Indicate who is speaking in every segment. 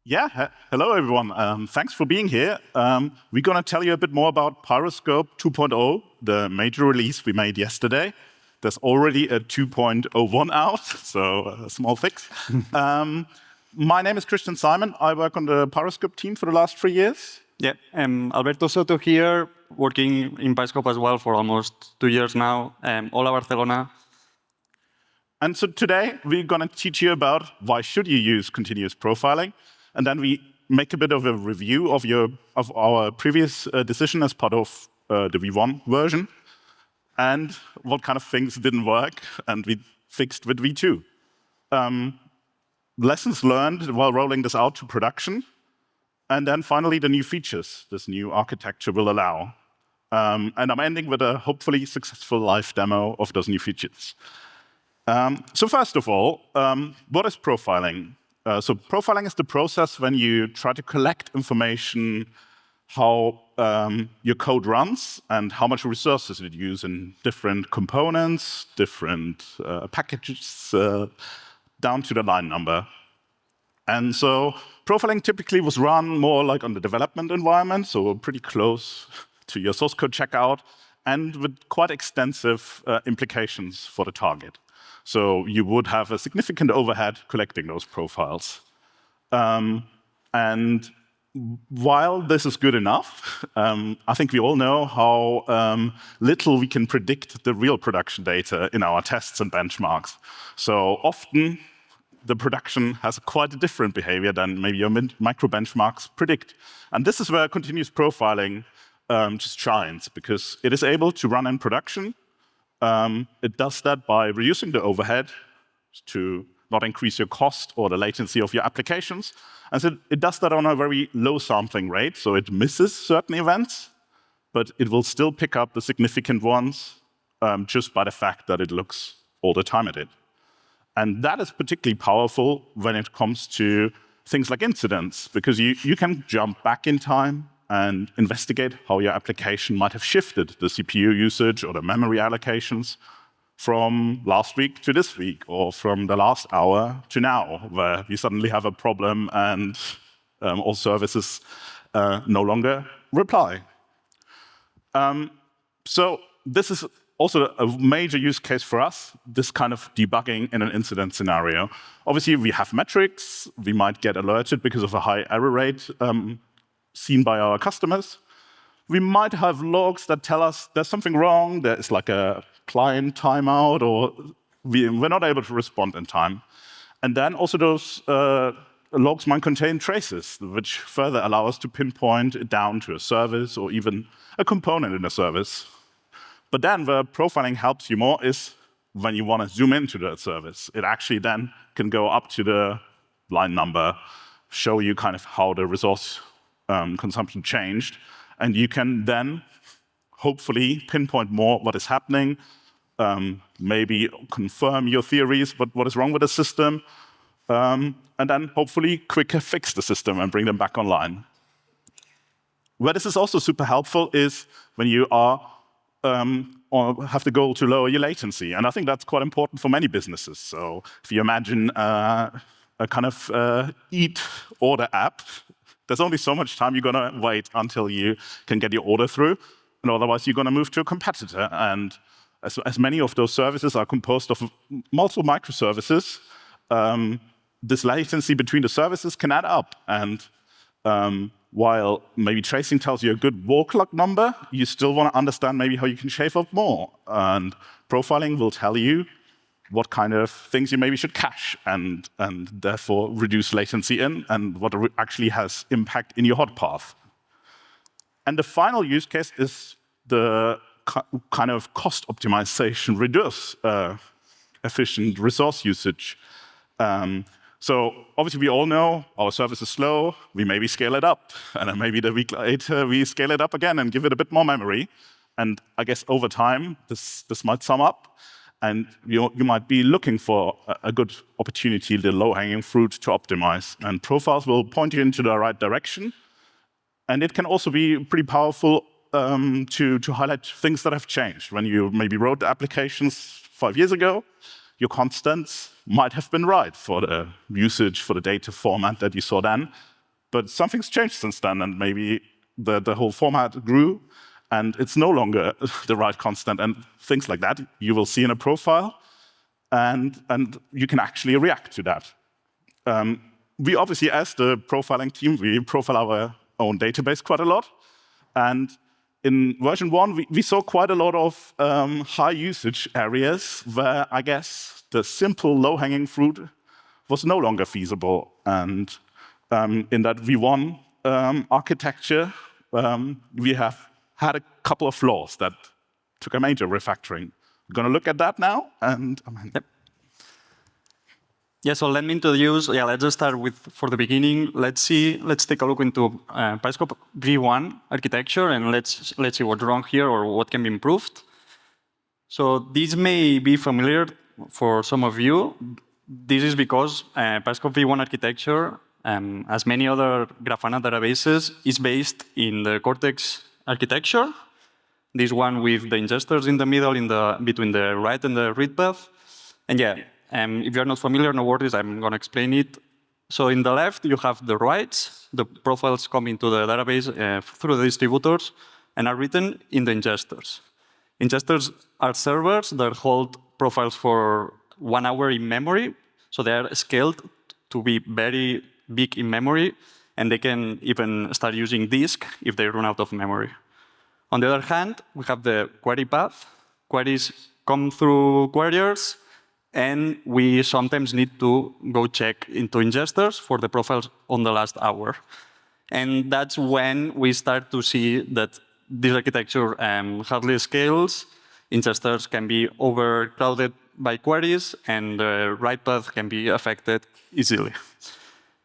Speaker 1: Hello everyone. Thanks for being here. We're going to tell you a bit more about Pyroscope 2.0, the major release we made yesterday. There's already a 2.01 out, so a small fix. My name is Simon. I work on the Pyroscope team for the last 3 years.
Speaker 2: Yeah, Alberto Soto here, working in Pyroscope as well for almost 2 years now, all over Barcelona.
Speaker 1: And so today we're going to teach you about why should you use continuous profiling, and then we make a bit of a review of our previous decision as part of the V1 version, and what kind of things didn't work and we fixed with V2. Lessons learned while rolling this out to production, and then finally the new features this new architecture will allow. And I'm ending with a hopefully successful live demo of those new features. So first of all, what is profiling? So profiling is the process when you try to collect information, how your code runs, and how much resources it uses in different components, different packages, down to the line number. And so profiling typically was run more like on the development environment, so pretty close to your source code checkout, and with quite extensive implications for the target. So you would have a significant overhead collecting those profiles. And while this is good enough, I think we all know how little we can predict the real production data in our tests and benchmarks. So often, the production has quite a different behavior than maybe your micro benchmarks predict. And this is where continuous profiling just shines, because it is able to run in production. It does that by reducing the overhead to not increase your cost or the latency of your applications. And so it does that on a very low sampling rate, so it misses certain events, but it will still pick up the significant ones just by the fact that it looks all the time at it. And that is particularly powerful when it comes to things like incidents, because you can jump back in time and investigate how your application might have shifted the CPU usage or the memory allocations from last week to this week, or from the last hour to now, where you suddenly have a problem and all services no longer reply. So this is also a major use case for us, this kind of debugging in an incident scenario. Obviously, we have metrics. We might get alerted because of a high error rate seen by our customers. We might have logs that tell us there's something wrong, there's like a client timeout, or we're not able to respond in time. And then also those logs might contain traces, which further allow us to pinpoint it down to a service or even a component in a service. But then where profiling helps you more is when you want to zoom into that service. It actually then can go up to the line number, show you kind of how the resource consumption changed, and you can then hopefully pinpoint more what is happening, maybe confirm your theories, but what is wrong with the system, and then hopefully quicker fix the system and bring them back online. Where this is also super helpful is when you are or have the goal to lower your latency, and I think that's quite important for many businesses. So if you imagine a kind of eat order app, there's only so much time you're going to wait until you can get your order through, and otherwise you're going to move to a competitor. And as many of those services are composed of multiple microservices, this latency between the services can add up. And while maybe tracing tells you a good wall clock number, you still want to understand maybe how you can shave off more. And profiling will tell you what kind of things you maybe should cache and therefore reduce latency in, and what actually has impact in your hot path. And the final use case is the kind of cost optimization, reduce efficient resource usage. So obviously we all know our service is slow, we maybe scale it up, and then maybe the week later we scale it up again and give it a bit more memory. And I guess over time this might sum up. And you might be looking for a good opportunity, the low-hanging fruit to optimize. And profiles will point you into the right direction. And it can also be pretty powerful to highlight things that have changed. When you maybe wrote the applications 5 years ago, your constants might have been right for the usage, for the data format that you saw then. But something's changed since then, and maybe the whole format grew, and it's no longer the right constant, and things like that you will see in a profile, and you can actually react to that. We obviously, as the profiling team, we profile our own database quite a lot, and in version 1, we saw quite a lot of high usage areas where I guess the simple low-hanging fruit was no longer feasible, and in that V1 architecture, we have had a couple of flaws that took a major refactoring. We're going to look at that now, and
Speaker 2: yep. Yeah, so let me introduce. Yeah, let's just start with for the beginning. Let's take a look into Pyroscope V1 architecture, and let's see what's wrong here or what can be improved. So this may be familiar for some of you. This is because Pyroscope V1 architecture, as many other Grafana databases, is based in the Cortex architecture. This one with the ingesters in the middle, between the write and the read path. And yeah, if you're not familiar, no worries, I'm going to explain it. So in the left, you have the writes. The profiles come into the database through the distributors and are written in the ingesters. Ingesters are servers that hold profiles for 1 hour in memory. So they are scaled to be very big in memory, and they can even start using disk if they run out of memory. On the other hand, we have the query path. Queries come through queryers, and we sometimes need to go check into ingesters for the profiles on the last hour. And that's when we start to see that this architecture hardly scales. Ingesters can be overcrowded by queries, and the write path can be affected easily.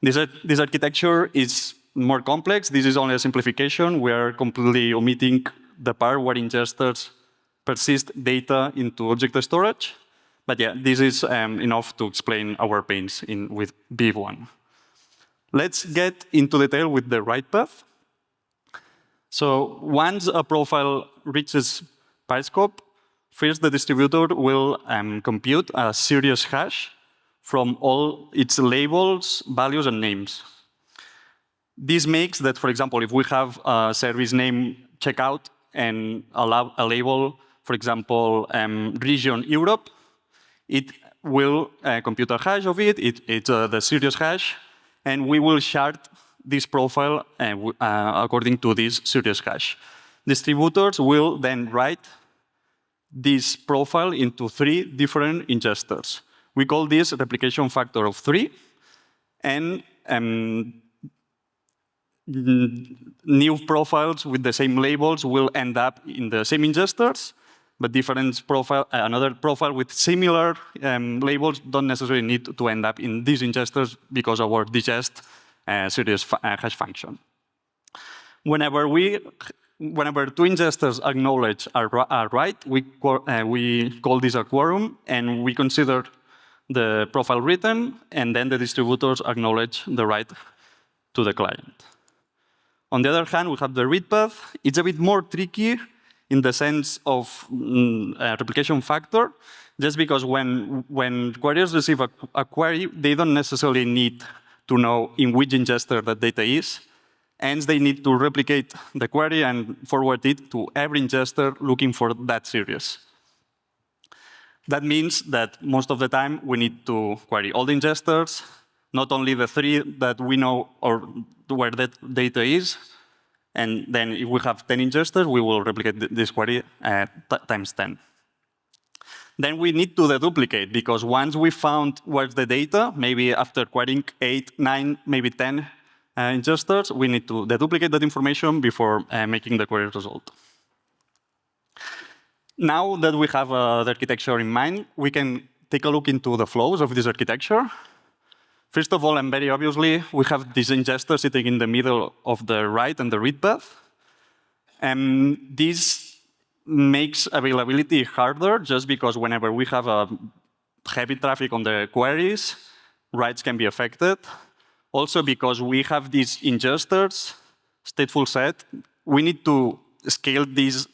Speaker 2: This architecture is more complex. This is only a simplification. We are completely omitting the part where ingesters persist data into object storage. But yeah, this is enough to explain our pains with V1. Let's get into detail with the write path. So once a profile reaches Pyroscope, first the distributor will compute a serious hash from all its labels, values, and names. This makes that, for example, if we have a service name checkout and a label, for example, region Europe, it will compute a hash of it. It's the serious hash, and we will shard this profile according to this serious hash. Distributors will then write this profile into 3 different ingesters. We call this replication factor of 3, and new profiles with the same labels will end up in the same ingesters, but another profile with similar labels don't necessarily need to end up in these ingesters because of our digest serious hash function. Whenever 2 ingesters acknowledge a write, we call this a quorum, and we consider the profile written, and then the distributors acknowledge the write to the client. On the other hand, we have the read path. It's a bit more tricky in the sense of replication factor, just because when queries receive a query, they don't necessarily need to know in which ingester that data is. Hence, they need to replicate the query and forward it to every ingester looking for that series. That means that most of the time, we need to query all the ingesters, not only the 3 that we know or where that data is. And then if we have 10 ingesters, we will replicate this query times 10. Then we need to deduplicate, because once we found where's the data, maybe after querying 8, 9, maybe 10 ingesters, we need to deduplicate that information before making the query result. Now that we have the architecture in mind, we can take a look into the flows of this architecture. First of all, and very obviously, we have this ingester sitting in the middle of the write and the read path. And this makes availability harder, just because whenever we have a heavy traffic on the queries, writes can be affected. Also, because we have these ingesters, stateful set, we need to scale these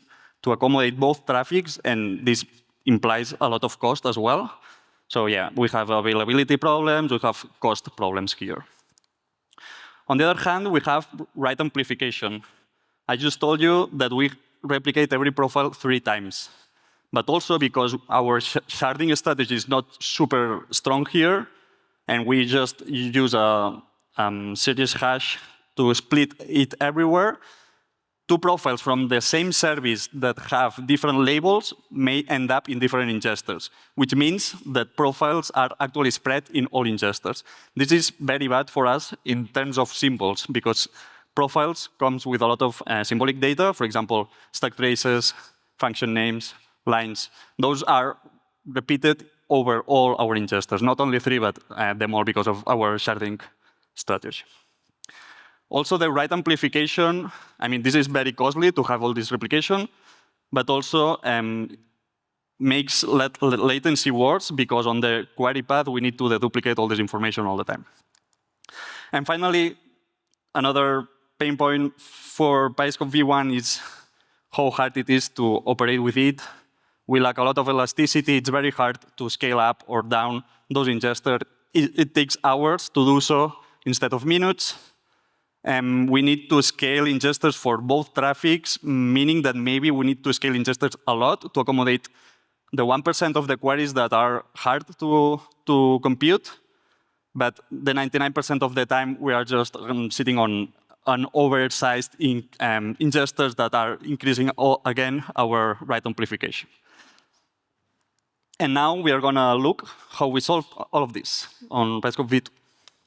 Speaker 2: to accommodate both traffics, and this implies a lot of cost as well. So yeah, we have availability problems, we have cost problems here. On the other hand, we have write amplification. I just told you that we replicate every profile 3 times. But also because our sharding strategy is not super strong here, and we just use a series hash to split it everywhere, 2 profiles from the same service that have different labels may end up in different ingesters, which means that profiles are actually spread in all ingesters. This is very bad for us in terms of symbols, because profiles comes with a lot of symbolic data, for example, stack traces, function names, lines. Those are repeated over all our ingesters, not only 3, but them all because of our sharding strategy. Also, the write amplification, I mean, this is very costly to have all this replication, but also makes latency worse, because on the query path, we need to deduplicate all this information all the time. And finally, another pain point for Pyroscope v1 is how hard it is to operate with it. We lack a lot of elasticity. It's very hard to scale up or down those ingesters. It takes hours to do so instead of minutes. We need to scale ingesters for both traffics, meaning that maybe we need to scale ingesters a lot to accommodate the 1% of the queries that are hard to compute. But the 99% of the time, we are just sitting on an oversized ingesters that are increasing, again, our write amplification. And now we are going to look how we solve all of this on Pyroscope v2.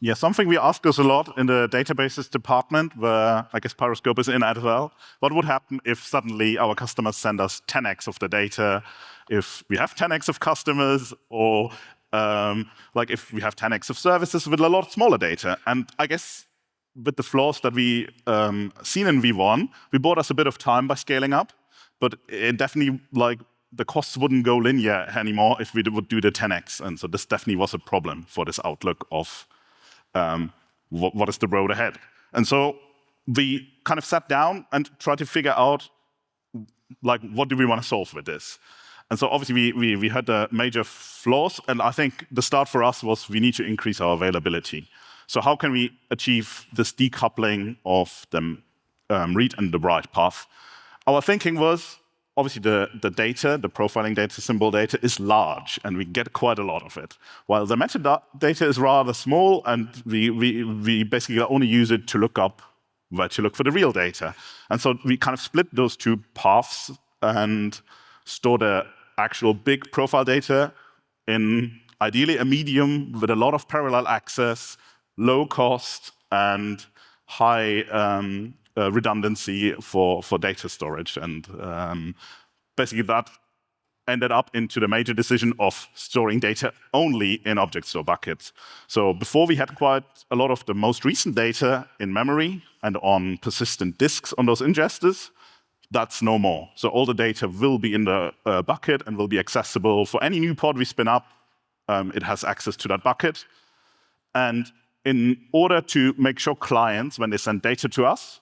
Speaker 1: Yeah, something we ask us a lot in the databases department, where I guess Pyroscope is in as well. What would happen if suddenly our customers send us 10x of the data, if we have 10x of customers, or like if we have 10x of services with a lot smaller data? And I guess with the flaws that we seen in V1, we bought us a bit of time by scaling up, but it definitely, like, the costs wouldn't go linear anymore if we would do the 10x. And so this definitely was a problem for this outlook of what is the road ahead. And so we kind of sat down and tried to figure out, like, what do we want to solve with this? And so obviously we had the major flaws, and I think the start for us was we need to increase our availability. So how can we achieve this decoupling of the read and the write path? Our thinking was, obviously the data, the profiling data, symbol data is large, and we get quite a lot of it. While the metadata is rather small, and we basically only use it to look up where to look for the real data. And so we kind of split those 2 paths and store the actual big profile data in ideally a medium with a lot of parallel access, low cost, and high redundancy for data storage. And basically that ended up into the major decision of storing data only in object store buckets. So before, we had quite a lot of the most recent data in memory and on persistent disks on those ingesters. That's no more. So all the data will be in the bucket and will be accessible for any new pod we spin up. It has access to that bucket. And in order to make sure clients, when they send data to us,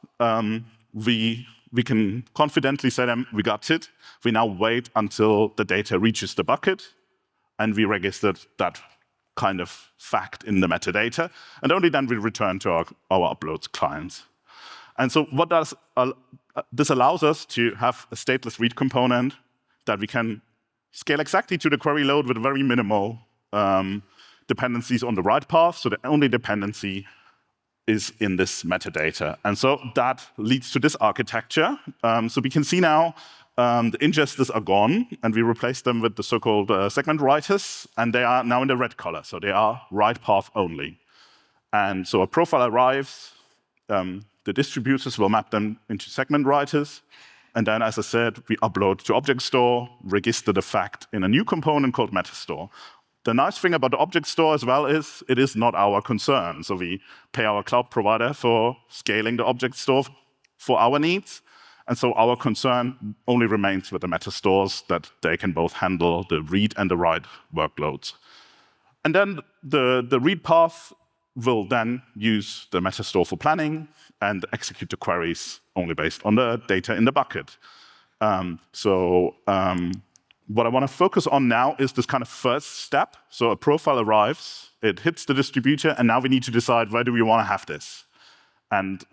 Speaker 1: we can confidently say to them, we got it. We now wait until the data reaches the bucket, and we registered that kind of fact in the metadata. And only then we return to our uploads clients. And so what does this allows us to have a stateless read component that we can scale exactly to the query load with very minimal dependencies on the write path. So the only dependency is in this metadata. And so that leads to this architecture. So we can see now the ingesters are gone, and we replaced them with the so-called segment writers, and they are now in the red color. So they are write path only. And so a profile arrives, the distributors will map them into segment writers, and then, as I said, we upload to object store, register the fact in a new component called metastore. The nice thing about the object store as well is it is not our concern. So we pay our cloud provider for scaling the object store for our needs. And so our concern only remains with the metastores, that they can both handle the read and the write workloads. And then the read path will then use the metastore for planning and execute the queries only based on the data in the bucket. What I want to focus on now is this kind of first step. So a profile arrives, it hits the distributor, and now we need to decide, where do we want to have this? And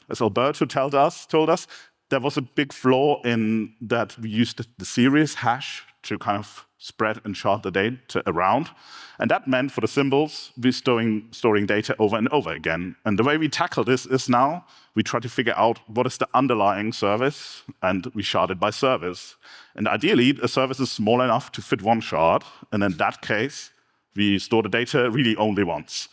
Speaker 1: as Alberto told us, there was a big flaw in that we used the series hash to kind of spread and shard the data around. And that meant for the symbols, we're storing data over and over again. And the way we tackle this is now we try to figure out what is the underlying service, and we shard it by service. And ideally, a service is small enough to fit one shard. And in that case, we store the data really only once.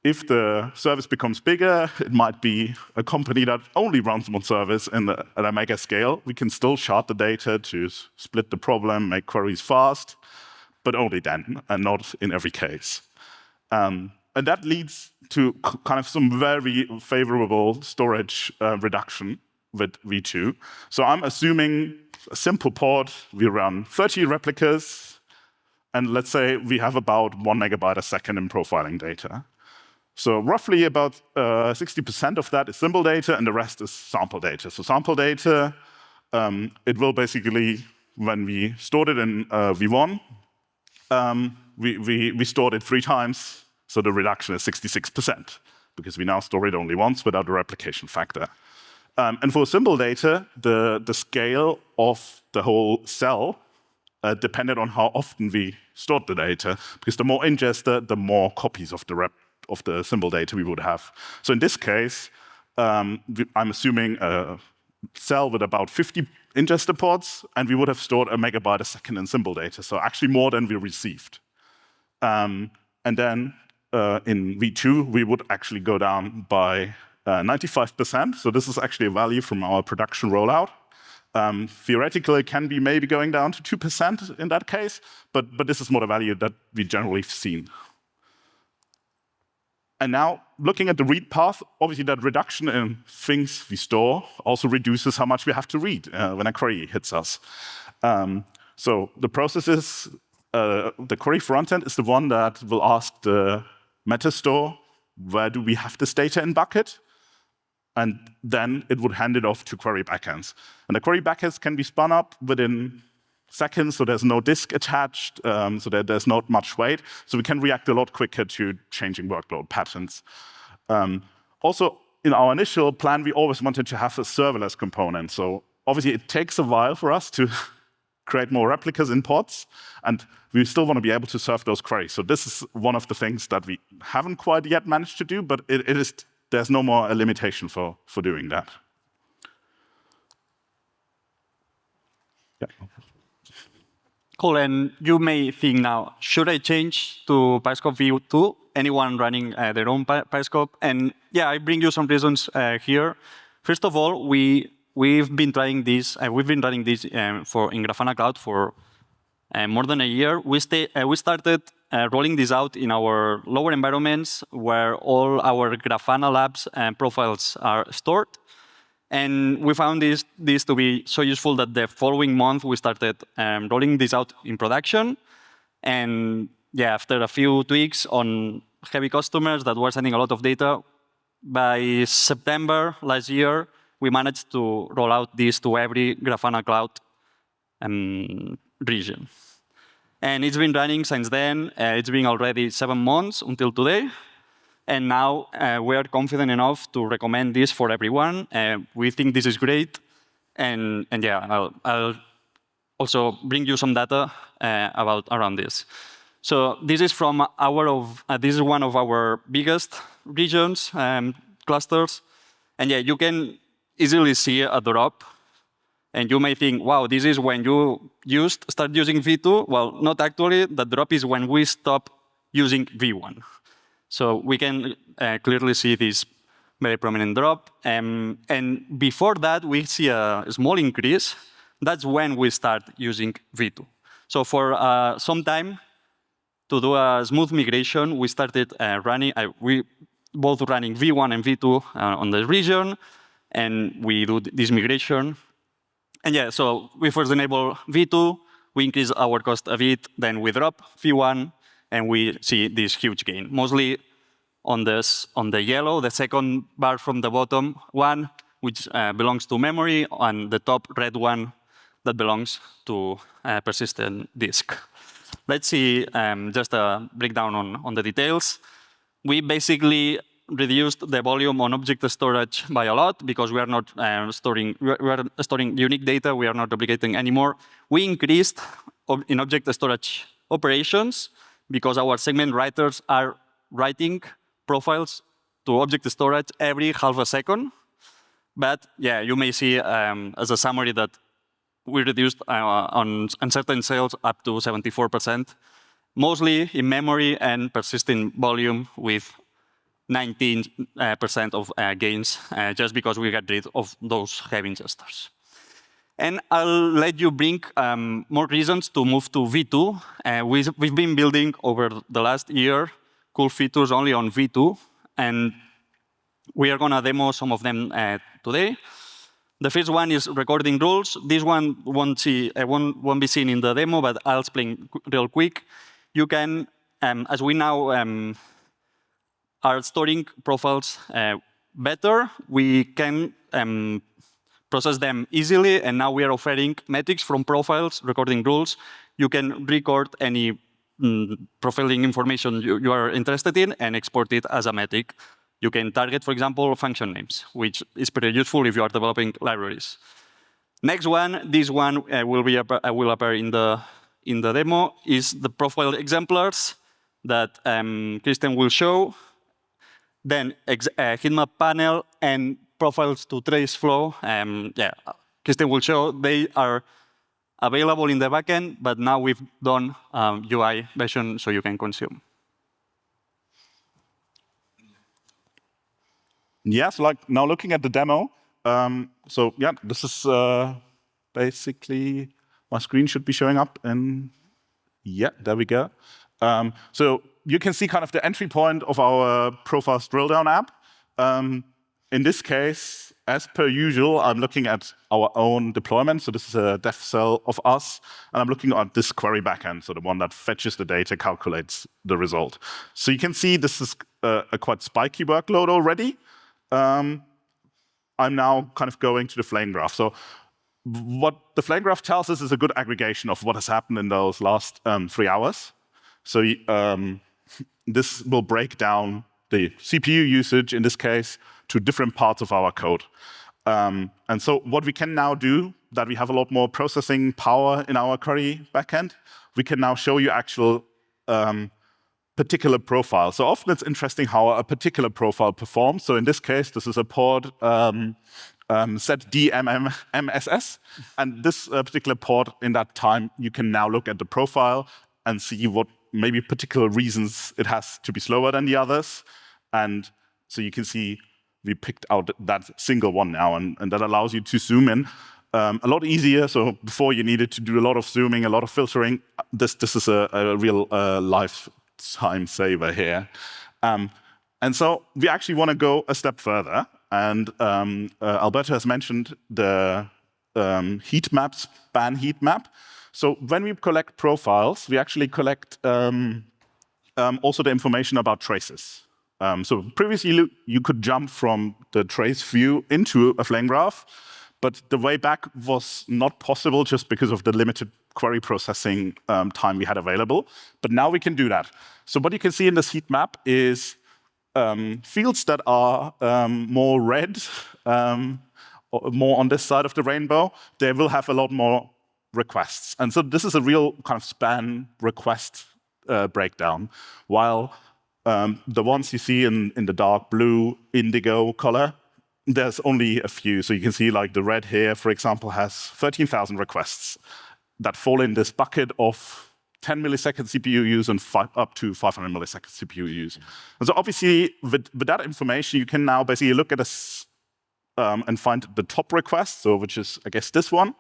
Speaker 1: If the service becomes bigger, it might be a company that only runs one service at a mega scale. We can still shard the data to split the problem, make queries fast, but only then, and not in every case. And that leads to kind of some very favorable storage reduction with V2. So I'm assuming a simple pod, we run 30 replicas, and let's say we have about 1 megabyte a second in profiling data. So roughly about 60% of that is symbol data, and the rest is sample data. So sample data, it will basically, when we stored it in V1, we stored it 3 times, so the reduction is 66%, because we now store it only once without a replication factor. And for symbol data, the scale of the whole cell depended on how often we stored the data, because the more ingester, the more copies of the symbol data we would have. So in this case, I'm assuming a cell with about 50 ingester pods, and we would have stored 1 megabyte a second in symbol data, so actually more than we received. And then in V2, we would actually go down by 95%. So this is actually a value from our production rollout. Theoretically, it can be maybe going down to 2% in that case, but this is more the value that we generally have seen. And now, looking at the read path, obviously that reduction in things we store also reduces how much we have to read when a query hits us. So the process is, the query frontend is the one that will ask the metastore, where do we have this data in bucket? And then it would hand it off to query backends. And the query backends can be spun up within seconds, so there's no disk attached, so that there's not much weight. So we can react a lot quicker to changing workload patterns. Also, in our initial plan, we always wanted to have a serverless component. So obviously, it takes a while for us to create more replicas in pods, and we still want to be able to serve those queries. So this is one of the things that we haven't quite yet managed to do, but there's no more a limitation for doing that. Yeah.
Speaker 2: Cool, and you may think now, should I change to Pyroscope V2? Anyone running their own Pyroscope? And yeah, I bring you some reasons here. First of all, we've been trying this. We've been running this in Grafana Cloud for more than a year. We started rolling this out in our lower environments where all our Grafana labs and profiles are stored. And we found this to be so useful that the following month we started rolling this out in production. And yeah, after a few tweaks on heavy customers that were sending a lot of data, by September last year, we managed to roll out this to every Grafana Cloud region. And it's been running since then. It's been already 7 months until today. And now we are confident enough to recommend this for everyone. We think this is great. And yeah, I'll also bring you some data around this. So this is from this is one of our biggest regions, clusters. And yeah, you can easily see a drop. And you may think, wow, this is when you start using V2. Well, not actually. The drop is when we stop using V1. So we can clearly see this very prominent drop. And before that, we see a small increase. That's when we start using V2. So for some time, to do a smooth migration, we started both running V1 and V2 on the region. And we do this migration. And yeah, so we first enable V2. We increase our cost a bit. Then we drop V1. And we see this huge gain, mostly on the yellow, the second bar from the bottom one, which belongs to memory, and the top red one that belongs to persistent disk. Let's see just a breakdown on the details. We basically reduced the volume on object storage by a lot because we are not storing unique data. We are not replicating anymore. We increased in object storage operations because our segment writers are writing profiles to object storage every half a second. But yeah, you may see as a summary that we reduced on certain cells up to 74%, mostly in memory and persistent volume with 19% of gains, just because we got rid of those heavy ingesters. And I'll let you bring more reasons to move to V2. We've been building over the last year cool features only on V2, and we are going to demo some of them today. The first one is recording rules. This one won't be seen in the demo, but I'll explain real quick. You can, as we now are storing profiles better, we can process them easily, and now we are offering metrics from profiles, recording rules. You can record any profiling information you are interested in and export it as a metric. You can target, for example, function names, which is pretty useful if you are developing libraries. Next one, this one will appear in the demo, is the profile exemplars that Christian will show. Then Heatmap panel and profiles to trace flow. Christian will show they are available in the backend, but now we've done UI version so you can consume.
Speaker 1: Yes, like now looking at the demo. So yeah, this is basically my screen should be showing up, and yeah, there we go. So you can see kind of the entry point of our profiles drill down app. In this case, as per usual, I'm looking at our own deployment. So this is a dev cell of us, and I'm looking at this query backend, so the one that fetches the data, calculates the result. So you can see this is a quite spiky workload already. I'm now kind of going to the flame graph. So what the flame graph tells us is a good aggregation of what has happened in those last 3 hours. So this will break down the CPU usage, in this case, to different parts of our code. And so what we can now do, that we have a lot more processing power in our query backend, we can now show you actual particular profile. So often it's interesting how a particular profile performs. So in this case, this is a port setDMMSS. And this particular port, in that time, you can now look at the profile and see what maybe particular reasons it has to be slower than the others. And so you can see we picked out that single one now, and that allows you to zoom in a lot easier. So before you needed to do a lot of zooming, a lot of filtering, this is a real lifetime saver here. And so we actually want to go a step further. And Alberto has mentioned the Heatmaps span Heatmap. So when we collect profiles, we actually collect also the information about traces. So previously, you could jump from the trace view into a flame graph, but the way back was not possible just because of the limited query processing time we had available. But now we can do that. So what you can see in this heat map is fields that are more red, or more on this side of the rainbow, they will have a lot more requests. And so this is a real kind of span request breakdown, while the ones you see in the dark blue, indigo color, there's only a few. So you can see like the red here, for example, has 13,000 requests that fall in this bucket of 10 millisecond CPU use and up to 500 millisecond CPU use. And so obviously, with that information, you can now basically look at this and find the top request, so which is, I guess, this one.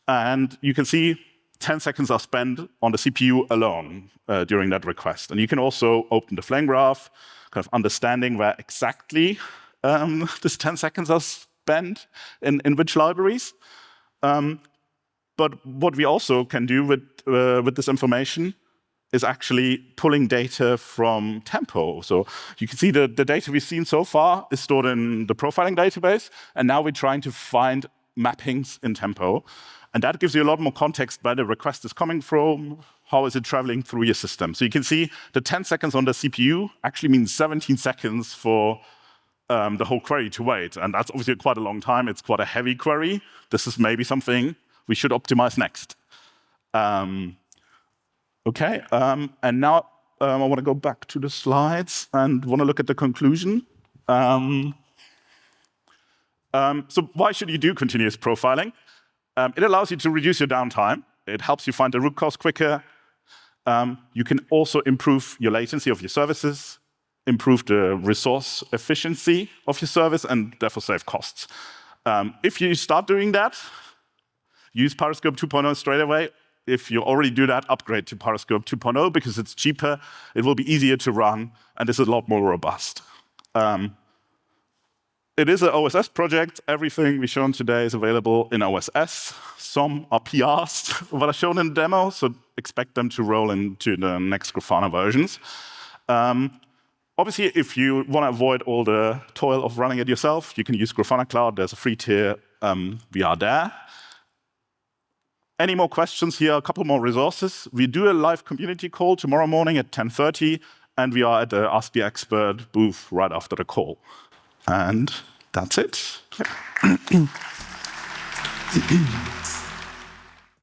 Speaker 1: And you can see 10 seconds are spent on the CPU alone during that request. And you can also open the flame graph, kind of understanding where exactly this 10 seconds are spent in which libraries. But what we also can do with this information is actually pulling data from Tempo. So you can see the data we've seen so far is stored in the profiling database, and now we're trying to find mappings in Tempo. And that gives you a lot more context where the request is coming from, how is it traveling through your system. So you can see the 10 seconds on the CPU actually means 17 seconds for the whole query to wait. And that's obviously quite a long time. It's quite a heavy query. This is maybe something we should optimize next. OK, and now I want to go back to the slides and want to look at the conclusion. So why should you do continuous profiling? It allows you to reduce your downtime. It helps you find the root cause quicker. You can also improve your latency of your services, improve the resource efficiency of your service, and therefore save costs. If you start doing that, use Pyroscope 2.0 straight away. If you already do that, upgrade to Pyroscope 2.0 because it's cheaper, it will be easier to run, and it's a lot more robust. It is an OSS project. Everything we've shown today is available in OSS. Some are PRs, what are shown in the demo, so expect them to roll into the next Grafana versions. Obviously, if you want to avoid all the toil of running it yourself, you can use Grafana Cloud. There's a free tier. We are there. Any more questions here? A couple more resources. We do a live community call tomorrow morning at 10:30, and we are at the Ask the Expert booth right after the call. And that's it.